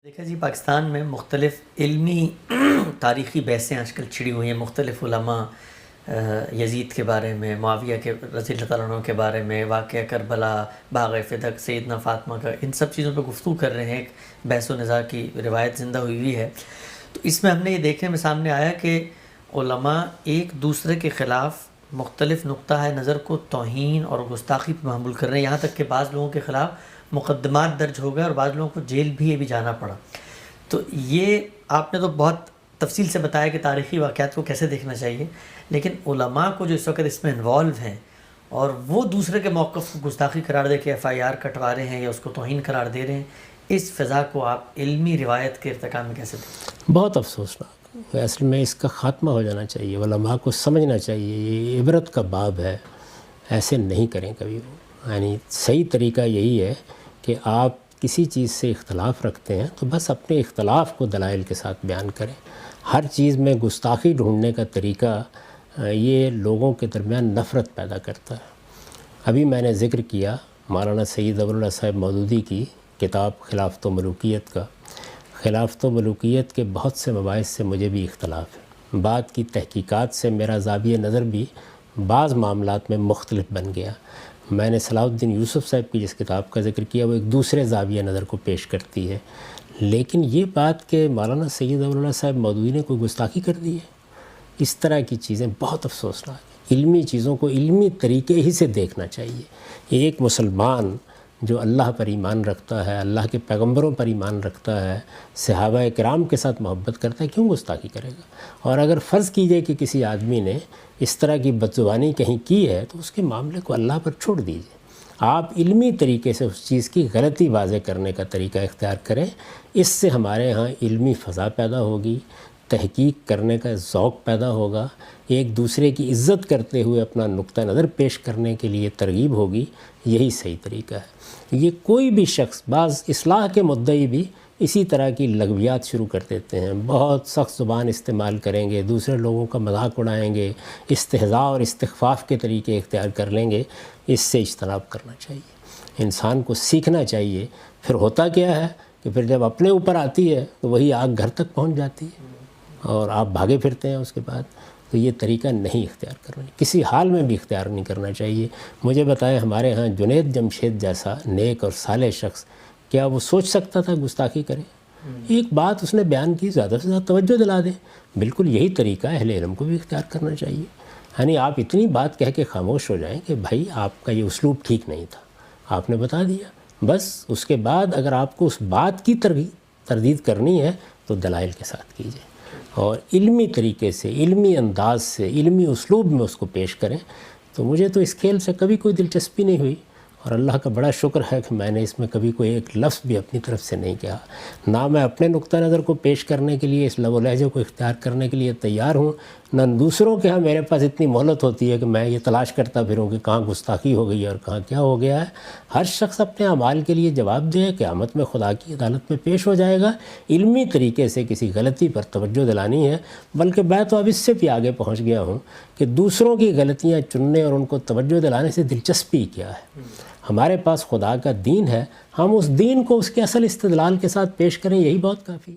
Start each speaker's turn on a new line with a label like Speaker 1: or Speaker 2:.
Speaker 1: دیکھا جی، پاکستان میں مختلف علمی تاریخی بحثیں آج کل چھڑی ہوئی ہیں. مختلف علماء یزید کے بارے میں، معاویہ کے رضی اللہ تعالیٰ عنہ کے بارے میں، واقعہ کربلا، باغ فدق، سیدنا فاطمہ کا، ان سب چیزوں پہ گفتگو کر رہے ہیں. ایک بحث و نزاع کی روایت زندہ ہوئی ہے. تو اس میں ہم نے یہ دیکھنے میں سامنے آیا کہ علماء ایک دوسرے کے خلاف مختلف نقطہ نظر کو توہین اور گستاخی پہ محمول کر رہے ہیں، یہاں تک کہ بعض لوگوں کے خلاف مقدمات درج ہو گئے اور بعض لوگوں کو جیل بھی جانا پڑا. تو یہ آپ نے تو بہت تفصیل سے بتایا کہ تاریخی واقعات کو کیسے دیکھنا چاہیے، لیکن علماء کو جو اس وقت اس میں انوالو ہیں اور وہ دوسرے کے موقف کو گستاخی قرار دے کے FIR کٹوا رہے ہیں یا اس کو توہین قرار دے رہے ہیں، اس فضا کو آپ علمی روایت کے ارتقاء میں کیسے دیکھیں؟
Speaker 2: بہت افسوسناک. اصل میں اس کا خاتمہ ہو جانا چاہیے. علماء کو سمجھنا چاہیے یہ عبرت کا باب ہے، ایسے نہیں کریں کبھی وہ. یعنی صحیح طریقہ یہی ہے کہ آپ کسی چیز سے اختلاف رکھتے ہیں تو بس اپنے اختلاف کو دلائل کے ساتھ بیان کریں. ہر چیز میں گستاخی ڈھونڈنے کا طریقہ یہ لوگوں کے درمیان نفرت پیدا کرتا ہے. ابھی میں نے ذکر کیا مولانا سید ابواللہ صاحب مودودی کی کتاب خلافت و ملوکیت کا. خلافت و ملوکیت کے بہت سے مباحث سے مجھے بھی اختلاف ہے. بعد کی تحقیقات سے میرا زاویہ نظر بھی بعض معاملات میں مختلف بن گیا. میں نے صلاح الدین یوسف صاحب کی جس کتاب کا ذکر کیا وہ ایک دوسرے زاویہ نظر کو پیش کرتی ہے، لیکن یہ بات کہ مولانا سید ابواللہ صاحب مودودی نے کوئی گستاخی کر دی ہے، اس طرح کی چیزیں بہت افسوسناک ہیں. علمی چیزوں کو علمی طریقے ہی سے دیکھنا چاہیے. ایک مسلمان جو اللہ پر ایمان رکھتا ہے، اللہ کے پیغمبروں پر ایمان رکھتا ہے، صحابہ کرام کے ساتھ محبت کرتا ہے، کیوں گستاخی کرے گا؟ اور اگر فرض کیجئے کہ کسی آدمی نے اس طرح کی بدزبانی کہیں کی ہے تو اس کے معاملے کو اللہ پر چھوڑ دیجئے. آپ علمی طریقے سے اس چیز کی غلطی واضح کرنے کا طریقہ اختیار کریں. اس سے ہمارے ہاں علمی فضا پیدا ہوگی، تحقیق کرنے کا ذوق پیدا ہوگا، ایک دوسرے کی عزت کرتے ہوئے اپنا نقطہ نظر پیش کرنے کے لیے ترغیب ہوگی. یہی صحیح طریقہ ہے. یہ کوئی بھی شخص، بعض اصلاح کے مدعی بھی اسی طرح کی لغویات شروع کر دیتے ہیں، بہت سخت زبان استعمال کریں گے، دوسرے لوگوں کا مذاق اڑائیں گے، استہزاء اور استخفاف کے طریقے اختیار کر لیں گے. اس سے اجتناب کرنا چاہیے. انسان کو سیکھنا چاہیے. پھر ہوتا کیا ہے کہ پھر جب اپنے اوپر آتی ہے تو وہی آگ گھر تک پہنچ جاتی ہے اور آپ بھاگے پھرتے ہیں اس کے بعد. تو یہ طریقہ نہیں اختیار کرنا چاہیے، کسی حال میں بھی اختیار نہیں کرنا چاہیے. مجھے بتائیں ہمارے ہاں جنید جمشید جیسا نیک اور صالح شخص، کیا وہ سوچ سکتا تھا گستاخی کرے؟ ایک بات اس نے بیان کی، زیادہ سے زیادہ توجہ دلا دے. بالکل یہی طریقہ اہل علم کو بھی اختیار کرنا چاہیے. یعنی آپ اتنی بات کہہ کے خاموش ہو جائیں کہ بھائی آپ کا یہ اسلوب ٹھیک نہیں تھا، آپ نے بتا دیا. بس اس کے بعد اگر آپ کو اس بات کی تردید کرنی ہے تو دلائل کے ساتھ کیجیے اور علمی طریقے سے، علمی انداز سے، علمی اسلوب میں اس کو پیش کریں. تو مجھے تو اس کھیل سے کبھی کوئی دلچسپی نہیں ہوئی اور اللہ کا بڑا شکر ہے کہ میں نے اس میں کبھی کوئی ایک لفظ بھی اپنی طرف سے نہیں کہا. نہ میں اپنے نقطہ نظر کو پیش کرنے کے لیے، اس لب و لہجے کو اختیار کرنے کے لیے تیار ہوں، نہ دوسروں کے ہاں میرے پاس اتنی مہلت ہوتی ہے کہ میں یہ تلاش کرتا پھروں کہ کہاں گستاخی ہو گئی ہے اور کہاں کیا ہو گیا ہے. ہر شخص اپنے اعمال کے لیے جواب دے، قیامت میں خدا کی عدالت میں پیش ہو جائے گا. علمی طریقے سے کسی غلطی پر توجہ دلانی ہے. بلکہ میں تو اب اس سے بھی آگے پہنچ گیا ہوں کہ دوسروں کی غلطیاں چننے اور ان کو توجہ دلانے سے دلچسپی کیا ہے؟ ہمارے پاس خدا کا دین ہے، ہم اس دین کو اس کے اصل استدلال کے ساتھ پیش کریں، یہی بہت کافی.